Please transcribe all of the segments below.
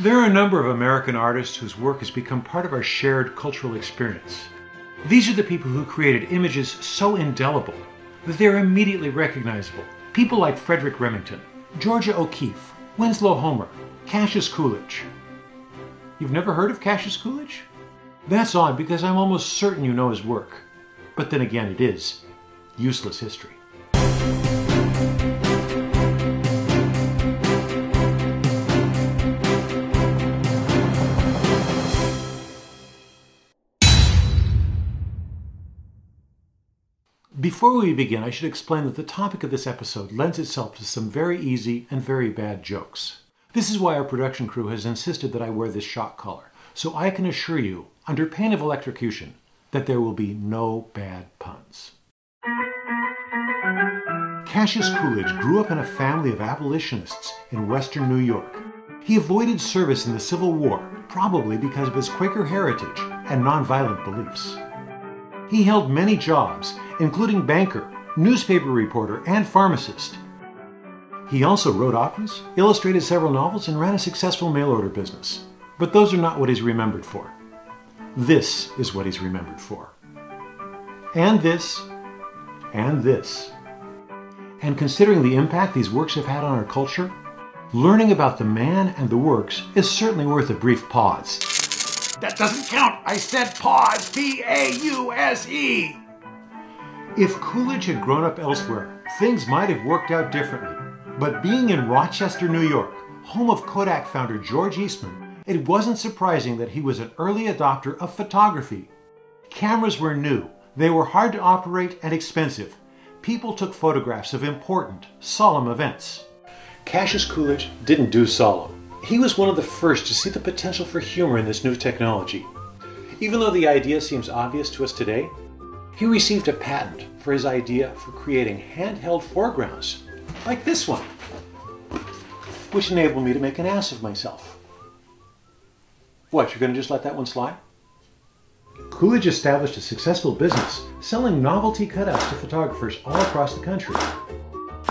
There are a number of American artists whose work has become part of our shared cultural experience. These are the people who created images so indelible that they are immediately recognizable. People like Frederick Remington, Georgia O'Keeffe, Winslow Homer, Cassius Coolidge. You've never heard of Cassius Coolidge? That's odd because I'm almost certain you know his work. But then again, it is useless history. Before we begin, I should explain that the topic of this episode lends itself to some very easy and very bad jokes. This is why our production crew has insisted that I wear this shock collar, so I can assure you, under pain of electrocution, that there will be no bad puns. Cassius Coolidge grew up in a family of abolitionists in western New York. He avoided service in the Civil War, probably because of his Quaker heritage and nonviolent beliefs. He held many jobs, including banker, newspaper reporter, and pharmacist. He also wrote operas, illustrated several novels, and ran a successful mail-order business. But those are not what he's remembered for. This is what he's remembered for. And this. And this. And considering the impact these works have had on our culture, learning about the man and the works is certainly worth a brief pause. That doesn't count! I said pause! P-A-U-S-E! If Coolidge had grown up elsewhere, things might have worked out differently. But being in Rochester, New York, home of Kodak founder George Eastman, it wasn't surprising that he was an early adopter of photography. Cameras were new, they were hard to operate and expensive. People took photographs of important, solemn events. Cassius Coolidge didn't do solemn. He was one of the first to see the potential for humor in this new technology. Even though the idea seems obvious to us today, he received a patent for his idea for creating handheld foregrounds, like this one, which enabled me to make an ass of myself. What, you're going to just let that one slide? Coolidge established a successful business selling novelty cutouts to photographers all across the country.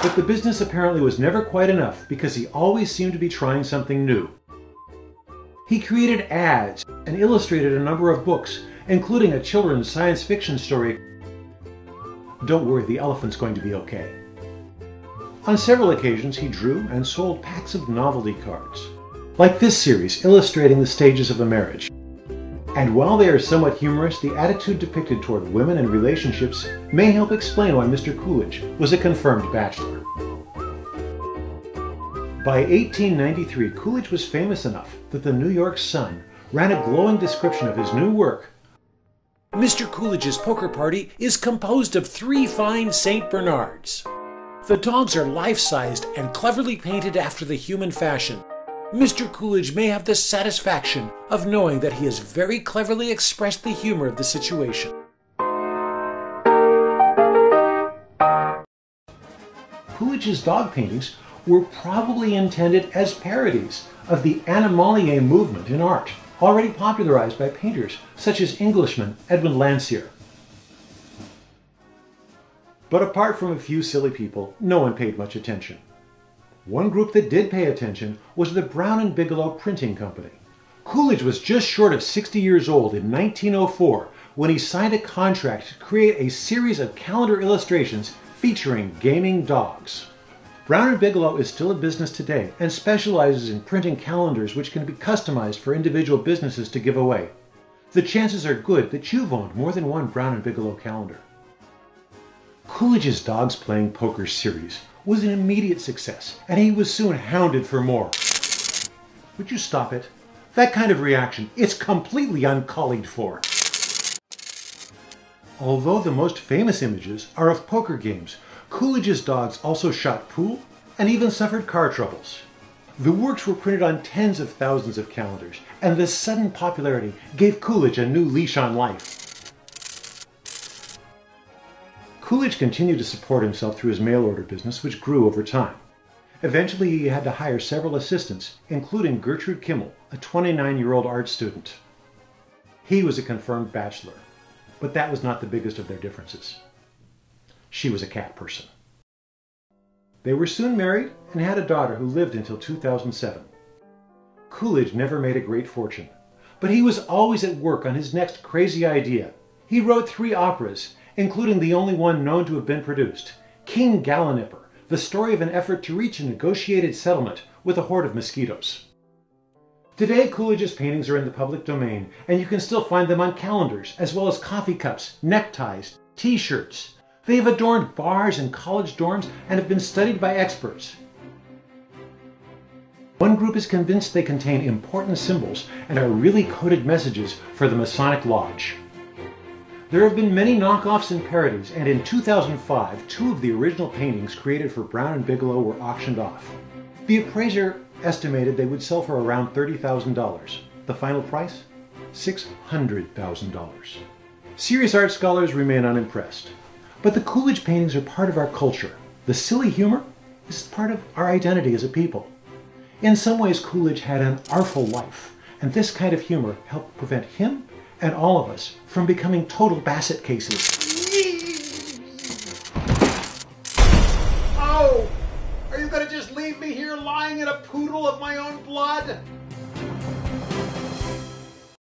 But the business apparently was never quite enough because he always seemed to be trying something new. He created ads and illustrated a number of books, including a children's science fiction story. Don't worry, the elephant's going to be okay. On several occasions, he drew and sold packs of novelty cards, like this series illustrating the stages of a marriage. And while they are somewhat humorous, the attitude depicted toward women and relationships may help explain why Mr. Coolidge was a confirmed bachelor. By 1893, Coolidge was famous enough that the New York Sun ran a glowing description of his new work. Mr. Coolidge's poker party is composed of 3 fine St. Bernards. The dogs are life-sized and cleverly painted after the human fashion. Mr. Coolidge may have the satisfaction of knowing that he has very cleverly expressed the humor of the situation. Coolidge's dog paintings were probably intended as parodies of the animalier movement in art, already popularized by painters such as Englishman Edwin Landseer. But apart from a few silly people, no one paid much attention. One group that did pay attention was the Brown and Bigelow Printing Company. Coolidge was just short of 60 years old in 1904 when he signed a contract to create a series of calendar illustrations featuring gaming dogs. Brown and Bigelow is still in business today and specializes in printing calendars which can be customized for individual businesses to give away. The chances are good that you've owned more than one Brown and Bigelow calendar. Coolidge's Dogs Playing Poker series was an immediate success, and he was soon hounded for more. Would you stop it? That kind of reaction, it's completely uncalled for. Although the most famous images are of poker games, Coolidge's dogs also shot pool and even suffered car troubles. The works were printed on tens of thousands of calendars, and this sudden popularity gave Coolidge a new leash on life. Coolidge continued to support himself through his mail-order business, which grew over time. Eventually, he had to hire several assistants, including Gertrude Kimmel, a 29-year-old art student. He was a confirmed bachelor, but that was not the biggest of their differences. She was a cat person. They were soon married and had a daughter who lived until 2007. Coolidge never made a great fortune, but he was always at work on his next crazy idea. He wrote 3 operas, including the only one known to have been produced, King Gallinipper, the story of an effort to reach a negotiated settlement with a horde of mosquitoes. Today, Coolidge's paintings are in the public domain, and you can still find them on calendars, as well as coffee cups, neckties, t-shirts. They have adorned bars and college dorms and have been studied by experts. One group is convinced they contain important symbols and are really coded messages for the Masonic Lodge. There have been many knockoffs and parodies, and in 2005, 2 of the original paintings created for Brown and Bigelow were auctioned off. The appraiser estimated they would sell for around $30,000. The final price? $600,000. Serious art scholars remain unimpressed. But the Coolidge paintings are part of our culture. The silly humor is part of our identity as a people. In some ways, Coolidge had an artful life, and this kind of humor helped prevent him and all of us from becoming total Basset cases. Oh! Are you gonna just leave me here lying in a poodle of my own blood?